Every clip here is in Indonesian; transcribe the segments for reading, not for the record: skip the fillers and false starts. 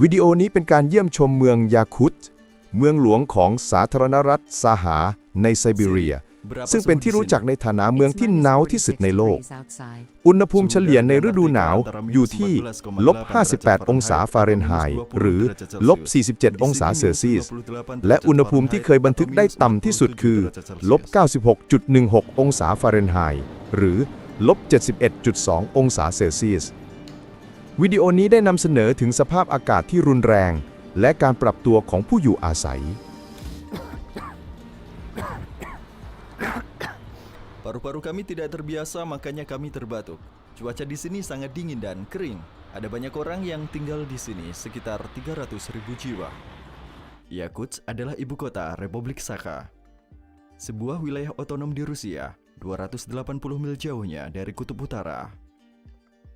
วิดีโอนี้เป็นการเยี่ยมชมเมืองยาคุตเมืองหลวงของสาธารณรัฐซาฮาในไซบีเรียซึ่งเป็นที่รู้จักในฐานะเมืองที่หนาวที่สุดในโลกอุณหภูมิเฉลี่ยในฤดูหนาวอยู่ที่-58 องศาฟาเรนไฮต์หรือ-47 องศาเซลเซียสและอุณหภูมิที่เคยบันทึกได้ต่ำที่สุดคือ-96.16 องศาฟาเรนไฮต์หรือ-71.2 องศาเซลเซียสวิดีโอนี้ได้นำเสนอถึงสภาพอากาศที่รุนแรงและการปรับตัวของผู้อยู่อาศัย Paru-paru kami tidak terbiasa, makanya kami terbatuk. Cuaca di sini sangat dingin dan kering. Ada banyak orang yang tinggal di sini, sekitar 300.000 jiwa. Yakutsk adalah ibu kota Republik Sakha, sebuah wilayah otonom di Rusia, 280 mil jauhnya dari kutub utara.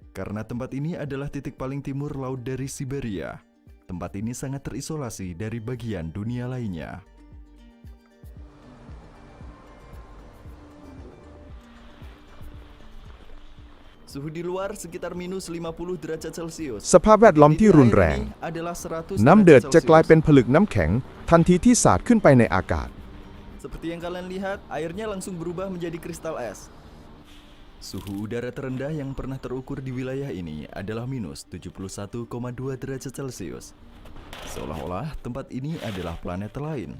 Karena tempat ini adalah titik paling timur laut dari Siberia, tempat ini sangat terisolasi dari bagian dunia lainnya. Suhu di luar sekitar -50 derajat Celcius. สภาพแวดล้อมที่รุนแรง น้ำเดือดจะกลายเป็นผลึกน้ำแข็งทันทีที่สาดขึ้นไปในอากาศ Seperti yang kalian lihat, airnya langsung berubah menjadi kristal es. Suhu udara terendah yang pernah terukur di wilayah ini adalah -71,2 derajat Celcius. Seolah-olah tempat ini adalah planet lain.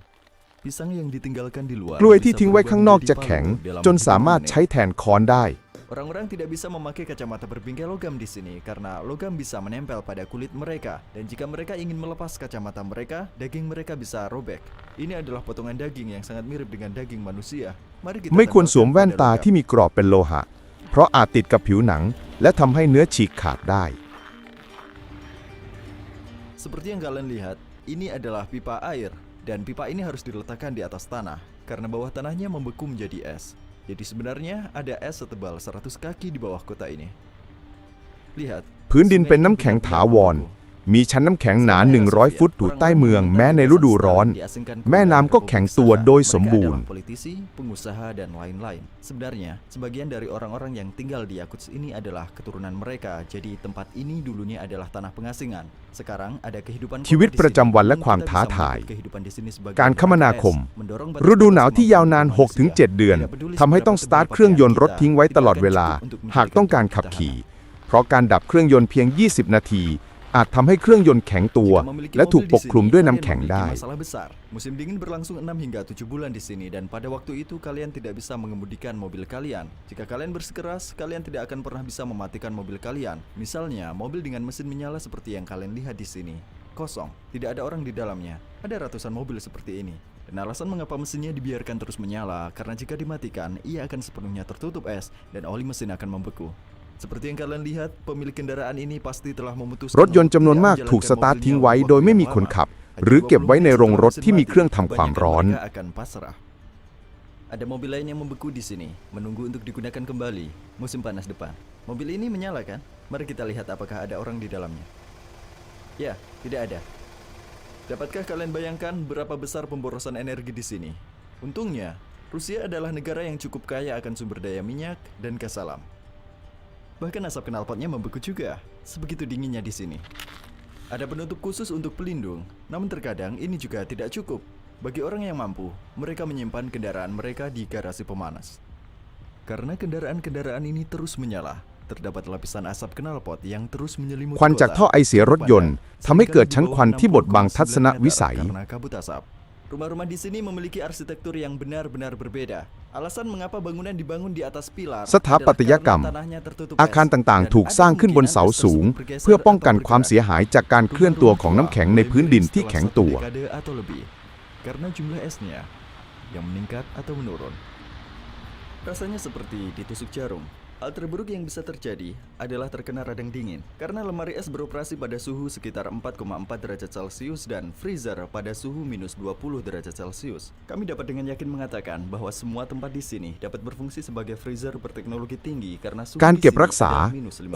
Pisang yang ditinggalkan di luar กล้วยที่ทิ้งไว้ข้างนอกจะแข็งจนสามารถใช้แทนค้อนได้ Orang-orang tidak bisa memakai kacamata berbingkai logam di sini karena logam bisa menempel pada kulit mereka, dan jika mereka ingin melepas kacamata mereka, daging mereka bisa robek. Ini adalah potongan daging yang sangat mirip dengan daging manusia. Mari kita ไม่ควรสวมแว่นตาที่มีกรอบเป็นโลหะเพราะอาจติดกับผิวหนังและทำให้เนื้อฉีกขาดได้ Seperti yang kalian lihat, ini adalah pipa air, dan pipa ini harus diletakkan di atas tanah karena bawah tanahnya membeku menjadi es. Jadi sebenarnya ada es setebal 100 kaki di bawah kota ini. Lihat, พื้นดินเป็นน้ำแข็งถาวรมีชั้นน้ำแข็งหนา100 ฟุตอยู่ใต้เมืองแม้ในฤดูร้อนแม่น้ำก็แข็งตัวโดยสมบูรณ์ politisi, pengusaha dan lain-lain. Sebenarnya, sebagian dari orang-orang yang tinggal di Yakutsk ini adalah keturunan mereka. Jadi tempat ini dulunya adalah tanah pengasingan. Sekarang ada kehidupan ชีวิตประจำวันและความท้าทายการคมนาคมฤดูหนาวที่ยาวนาน 6-7 เดือนทำให้ต้องสตาร์ทเครื่องยนต์รถทิ้งไว้ตลอดเวลาหากต้องการขับขี่เพราะการดับเครื่องยนต์เพียง 20 นาทีอาจทำให้เครื่องยนต์แข็งตัวและถูกปกคลุมด้วยน้ำแข็งได้ Musim dingin berlangsung 6 hingga 7 bulan di sini, dan pada waktu itu kalian tidak bisa mengemudikan mobil kalian. Jika kalian bersikeras, kalian tidak akan pernah bisa mematikan mobil kalian. Misalnya, mobil dengan mesin menyala seperti yang kalian lihat di sini. Kosong, tidak ada orang di dalamnya. Ada ratusan mobil seperti ini. Dan alasan mengapa mesinnya dibiarkan terus menyala, karena jika dimatikan, ia akan sepenuhnya tertutup es dan oli mesin akan membeku. Seperti yang kalian lihat, pemilik kendaraan ini pasti telah memutuskan รถยนต์จำนวนมากถูกสตาร์ททิ้งไว้โดยไม่มีคนขับหรือเก็บไว้ในโรงรถที่มีเครื่องทำความร้อน Ada mobil lain yang membeku di sini, menunggu untuk digunakan kembali musim panas depan. Mobil ini menyala kan? Mari kita lihat apakah ada orang di dalamnya. Ya, tidak ada. Dapatkah kalian bayangkan berapa besar pemborosan energi di sini? Untungnya, Rusia adalah negara yang cukup kaya akan sumber daya minyak dan gas alam. Bahkan asap knalpotnya membeku juga, sebegitu dinginnya di sini. Ada penutup khusus untuk pelindung, namun terkadang ini juga tidak cukup. Bagi orang yang mampu, mereka menyimpan kendaraan mereka di garasi pemanas. Karena kendaraan-kendaraan ini terus menyala, terdapat lapisan asap knalpot yang terus menyelimuti ควันจากท่อไอเสียรถยนต์ทำให้เกิดชั้นควันที่บดบังทัศนวิสัย karena kabut asap. Rumah-rumah di sini memiliki arsitektur yang benar-benar berbeda. Alasan mengapa bangunan dibangun di atas pilar สถาปัตยกรรม อาคารต่างๆถูกสร้างขึ้นบนเสาสูงเพื่อป้องกันความเสียหายจากการเคลื่อนตัวของน้ำแข็งในพื้นดินที่แข็งตัว karena jumlah esnya yang meningkat atau menurun. Rasanya seperti ditusuk jarum. Hal terburuk yang bisa terjadi adalah terkena radang dingin karena lemari es beroperasi pada suhu sekitar 4,4 derajat Celcius dan freezer pada suhu -20 derajat Celcius. Kami dapat dengan yakin mengatakan bahwa semua tempat di sini dapat berfungsi sebagai freezer berteknologi tinggi karena suhu การเก็บรักษา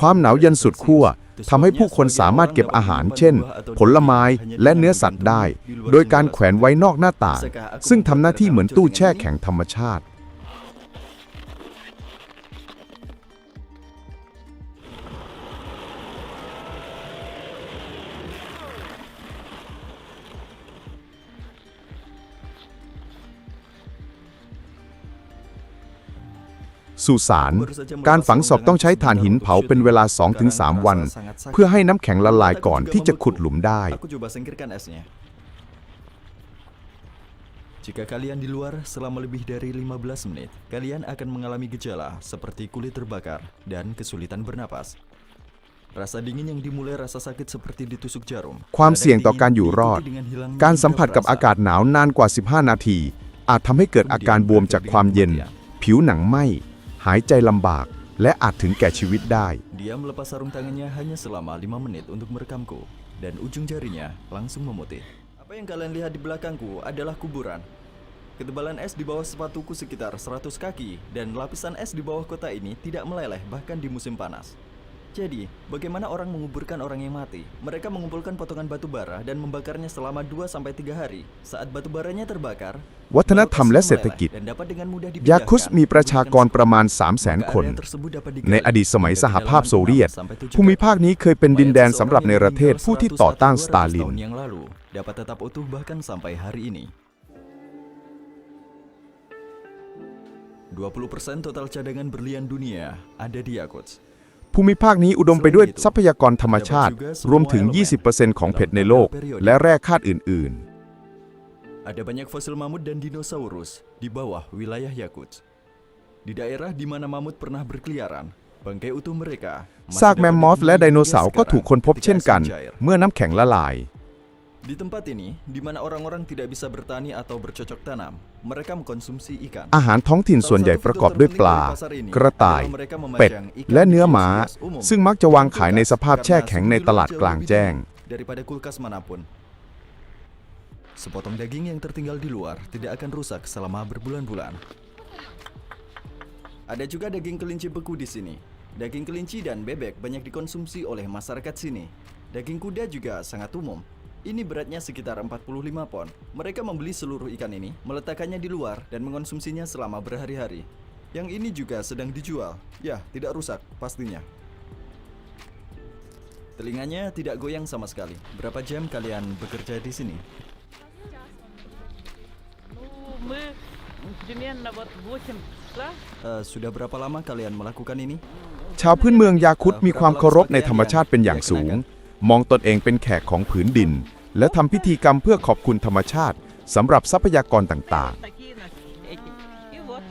ความหนาวเย็นสุดขั้วทำให้ผู้คนสามารถเก็บอาหารเช่นผลไม้และเนื้อสัตว์ได้โดยการแขวนไว้นอกหน้าต่างซึ่งทำหน้าที่เหมือนตู้แช่แข็งธรรมชาติ Di สุสานการฝังศพต้องใช้ถ่านหินเผาเป็นเวลา 2-3 วัน เพื่อให้น้ำแข็งละลายก่อนที่จะขุดหลุมได้ Aku coba singkirkan esnya. Jika kalian di luar selama lebih dari 15 menit, kalian akan mengalami gejala seperti kulit terbakar dan kesulitan bernapas. Rasa dingin yang dimulai rasa sakit seperti ditusuk jarum. ความเสี่ยงต่อการอยู่รอด การสัมผัสกับอากาศหนาวนานกว่า 15 นาที อาจทำให้เกิดอาการบวมจากความเย็น ผิวหนังไหม้ หายใจลำบาก และอาจถึงแก่ชีวิตได้ Dia melepas sarung tangannya hanya selama 5 menit untuk merekamku, dan ujung jarinya langsung memutih. Apa yang kalian lihat di belakangku adalah kuburan. Ketebalan es di bawah sepatuku sekitar 100 kaki, dan lapisan es di bawah kota ini tidak meleleh bahkan di musim panas. Jadi, bagaimana orang menguburkan orang yang mati? Mereka mengumpulkan potongan batu bara dan membakarnya selama 2-3 hari. Saat batu baranya terbakar, วัฒนธรรมและเศรษฐกิจ dan dapat dengan mudah ยา dipindahkan. คุสมีประชากรประมาณ 300,000 คน Area tersebut dapat digali ในอดีตสมัยสหภาพโซเวียต 6-7 ภูมิภาคนี้เคยเป็นดินแดนสำหรับในประเทศผู้ที่ต่อต้านสตาลิน tahun yang lalu dapat tetap utuh bahkan sampai hari ini. 20% total cadangan berlian dunia ada di Yakutsk. ภูมิภาคนี้อุดมไปด้วยทรัพยากรธรรมชาติ รวมถึง 20% ของเพชรในโลก และแร่ธาตุอื่น Ada banyak fosil mamut dan dinosaurus di bawah wilayah Yakutsk. Di daerah di mana mamut pernah berkeliaran, bangkai utuh mereka ๆ ซากแมมมอธและไดโนเสาร์ก็ถูกค้นพบเช่นกัน เมื่อน้ำแข็งละลาย Di tempat ini, di mana orang-orang tidak bisa bertani atau bercocok tanam, mereka mengkonsumsi ikan. อาหารท้องถิ่นส่วนใหญ่ประกอบด้วยปลา กระต่าย เป็ด และเนื้อม้า ซึ่งมักจะวางขายในสภาพแช่แข็งในตลาดกลางแจ้ง Daripada kulkas manapun. Sepotong daging yang tertinggal di luar tidak akan rusak selama berbulan-bulan. Ada juga daging kelinci beku di sini. Daging kelinci dan bebek banyak dikonsumsi oleh masyarakat sini. Daging kuda juga sangat umum. Ini beratnya sekitar 45 pon. Mereka membeli seluruh ikan ini, meletakkannya di luar, dan mengonsumsinya selama berhari-hari. Yang ini juga sedang dijual. Ya, tidak rusak, pastinya. Telinganya tidak goyang sama sekali. Berapa jam kalian bekerja di sini? Ну, мы примерно вот 8 часа. Sudah berapa lama kalian melakukan ini? ชาวพื้นเมืองยาคุตมีความเคารพในธรรมชาติเป็นอย่างสูง มองตนเองเป็นแขกของผืนดิน และทำพิธีกรรมเพื่อขอบคุณธรรมชาติสำหรับทรัพยากรต่าง Такие наши эти. И вот.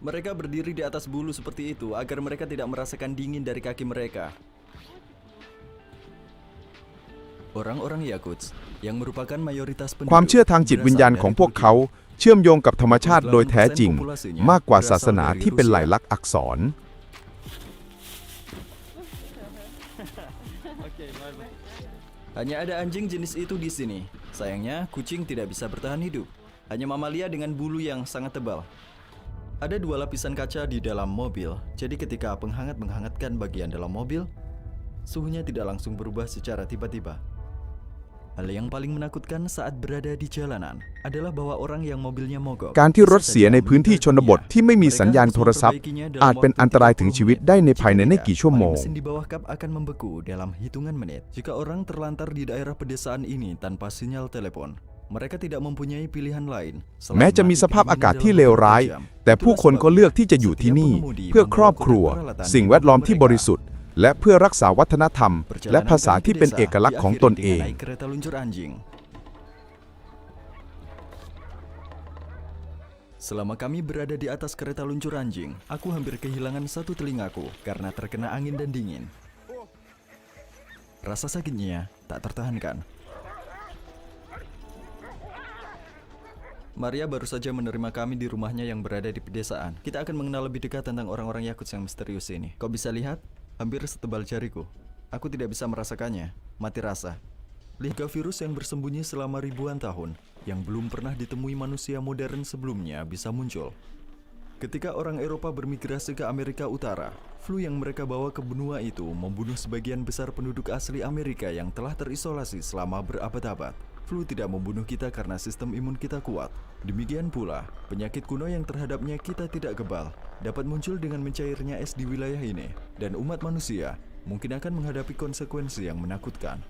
Mereka berdiri di atas bulu seperti itu agar mereka tidak merasakan dingin dari kaki mereka. Orang-orang Yakutsk yang merupakan mayoritas ๆ ความเชื่อทางจิตวิญญาณของพวกเขาเชื่อมโยงกับธรรมชาติโดยแท้จริง มากกว่าศาสนาที่เป็นลายลักษณ์อักษร Hanya ada anjing jenis itu di sini. Sayangnya, kucing tidak bisa bertahan hidup. Hanya mamalia dengan bulu yang sangat tebal. Ada 2 lapisan kaca di dalam mobil, jadi ketika penghangat menghangatkan bagian dalam mobil, suhunya tidak langsung berubah secara tiba-tiba. Hal yang paling menakutkan saat berada di jalanan adalah bahwa orang yang mobilnya mogok. การที่รถเสียในพื้นที่ชนบทที่ไม่มีสัญญาณโทรศัพท์ อาจเป็นอันตรายถึงชีวิตได้ในภายในไม่กี่ชั่วโมง Mesin di bawah kap akan membeku dalam hitungan menit. Jika orang terlantar di daerah pedesaan ini tanpa sinyal telepon, mereka tidak mempunyai pilihan lain. แม้จะมีสภาพอากาศที่เลวร้าย แต่ผู้คนก็เลือกที่จะอยู่ที่นี่ เพื่อครอบครัว สิ่งแวดล้อมที่บริสุทธิ์ และเพื่อรักษาวัฒนธรรม และภาษาที่เป็นเอกลักษณ์ของตนเอง naik kereta luncur anjing. Selama kami berada di atas kereta luncur anjing, aku hampir kehilangan satu telingaku karena terkena angin dan dingin. Rasa sakitnya tak tertahankan. Maria baru saja menerima kami di rumahnya yang berada di pedesaan. Kita akan mengenal lebih dekat tentang orang-orang Yakutsk yang misterius ini. Kau bisa lihat? Hampir setebal jariku. Aku tidak bisa merasakannya. Mati rasa. Lihat virus yang bersembunyi selama ribuan tahun, yang belum pernah ditemui manusia modern sebelumnya bisa muncul. Ketika orang Eropa bermigrasi ke Amerika Utara, flu yang mereka bawa ke benua itu membunuh sebagian besar penduduk asli Amerika yang telah terisolasi selama berabad-abad. Flu tidak membunuh kita karena sistem imun kita kuat. Demikian pula, penyakit kuno yang terhadapnya kita tidak kebal dapat muncul dengan mencairnya es di wilayah ini, dan umat manusia mungkin akan menghadapi konsekuensi yang menakutkan.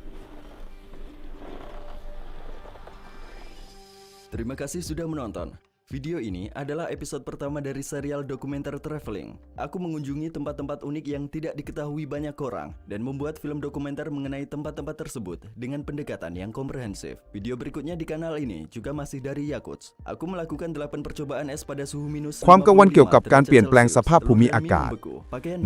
Terima kasih sudah menonton. Video ini adalah episode pertama dari serial dokumenter traveling. Aku mengunjungi tempat-tempat unik yang tidak diketahui banyak orang dan membuat film dokumenter mengenai tempat-tempat tersebut dengan pendekatan yang komprehensif. Video berikutnya di kanal ini juga masih dari Yakuts. Aku melakukan 8 percobaan es pada suhu minus ความกังวลเกี่ยวกับการเปลี่ยนแปลงสภาพภูมิอากาศ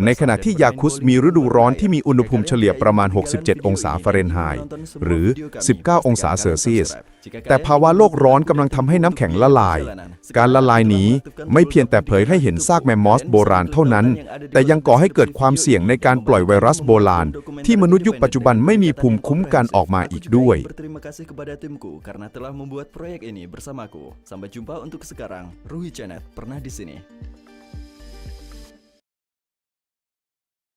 ในขณะที่ยาคุสมีฤดูร้อนที่มีอุณหภูมิเฉลี่ยประมาณ 67 องศาฟาเรนไฮต์หรือ 19 องศาเซลเซียส แต่ภาวะโลกร้อนกำลังทำให้น้ำแข็งละลาย การละลายนี้ไม่เพียงแต่เผยให้เห็นซากแมมมอสโบราณเท่านั้น แต่ยังก่อให้เกิดความเสี่ยงในการปล่อยไวรัสโบราณที่มนุษย์ยุคปัจจุบันไม่มีภูมิคุ้มกันออกมาอีกด้วย Berterima kasih kepada timku karena telah membuat proyek ini bersamaku. Sampai jumpa untuk sekarang. Ruhi Janet pernah di sini.